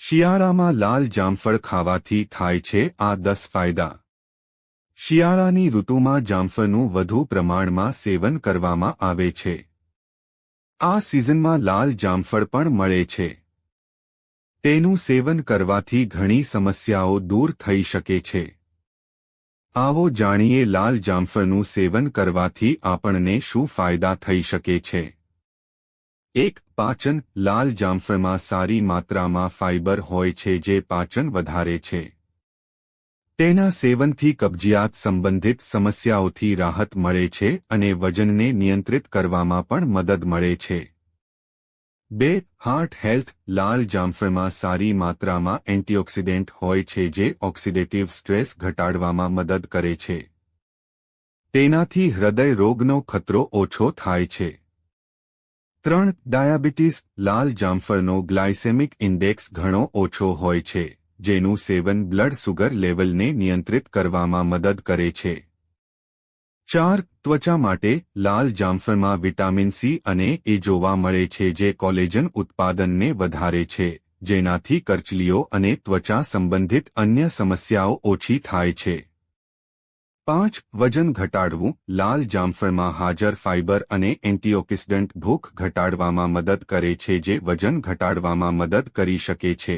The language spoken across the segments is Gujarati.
શિયાળામાં લાલ જામફળ ખાવાથી થાય છે આ 10 ફાયદા। શિયાળાની ઋતુમાં જામફળનું વધુ પ્રમાણમાં સેવન કરવામાં આવે છે। આ સિઝનમાં લાલ જામફળ પણ મળે છે। તેનું સેવન કરવાથી ઘણી સમસ્યાઓ દૂર થઈ શકે છે। આવો જાણીએ લાલ જામફળનું સેવન કરવાથી આપણને શું ફાયદા થઈ શકે છે। 1. પાચન। લાલ જામફળમાં સારી માત્રામાં ફાઇબર હોય છે જે પાચન વધારે છે। તેના સેવનથી કબજિયાત સંબંધિત સમસ્યાઓથી રાહત મળે છે અને વજનને નિયંત્રિત કરવામાં પણ મદદ મળે છે। 2. Heart health. લાલ જામફળમાં સારી માત્રામાં એન્ટીઓક્સિડન્ટ હોય છે જે ઓક્સિડેટિવ સ્ટ્રેસ ઘટાડવામાં મદદ કરે છે। તેનાથી હૃદય રોગનો ખતરો ઓછો થાય છે। 3. ડાયાબિટીસ। લાલ જામફળનો ગ્લાયસેમિક ઇન્ડેક્સ ઘણો ઓછો હોય છે જેનું સેવન બ્લડ સુગર લેવલને નિયંત્રિત કરવામાં મદદ કરે છે। 4. ત્વચા માટે। લાલ જામફળમાં વિટામિન સી અને એ જોવા મળે છે જે કોલેજન ઉત્પાદનને વધારે છે જેનાથી કરચલીઓ અને ત્વચા સંબંધિત અન્ય સમસ્યાઓ ઓછી થાય છે। 5. વજન ઘટાડવું। લાલ જામફળમાં હાજર ફાઇબર અને એન્ટીઓક્સિડન્ટ ભૂખ ઘટાડવામાં મદદ કરે છે જે વજન ઘટાડવામાં મદદ કરી શકે છે।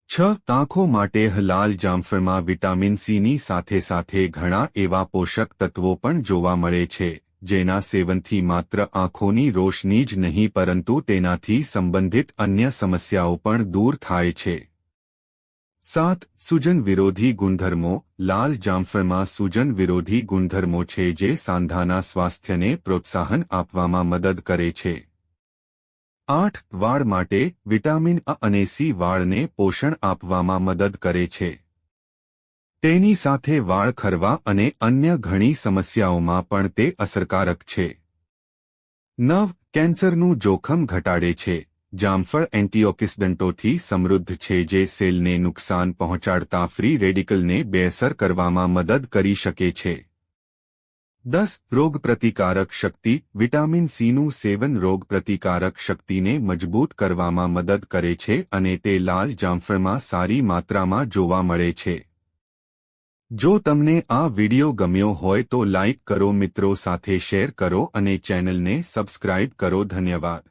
6. આંખો માટે। લાલ જામફળમાં વિટામિન સીની સાથે સાથે ઘણા એવા પોષક તત્વો પણ જોવા મળે છે જેના સેવનથી માત્ર આંખોની રોશની જ નહીં પરંતુ તેનાથી સંબંધિત અન્ય સમસ્યાઓ પણ દૂર થાય છે। 7. સૂજન વિરોધી ગુણધર્મો। લાલ જામફળમાં સૂજન વિરોધી ગુણધર્મો છે જે સાંધાના સ્વાસ્થ્યને પ્રોત્સાહન આપવામાં મદદ કરે છે। 8. વાળ માટે। વિટામિન અ અને સી વાળને પોષણ આપવામાં મદદ કરે છે। તેની સાથે વાળ ખરવા અને અન્ય ઘણી સમસ્યાઓમાં પણ તે અસરકારક છે। 9. કેન્સરનું જોખમ ઘટાડે છે। જામફળ એન્ટીઓક્સિડન્ટોથી સમૃદ્ધ છે જે સેલને નુકસાન પહોંચાડતા ફ્રી રેડિકલને બેઅસર કરવામાં મદદ કરી શકે છે। 10. રોગપ્રતિકારક શક્તિ। વિટામિન સીનું સેવન રોગપ્રતિકારક શક્તિને મજબૂત કરવામાં મદદ કરે છે અને તે લાલ જામફળમાં સારી માત્રામાં જોવા મળે છે। જો તમને આ વિડિયો ગમ્યો હોય તો લાઇક કરો, મિત્રો સાથે શેર કરો અને ચેનલને સબસ્ક્રાઇબ કરો। ધન્યવાદ।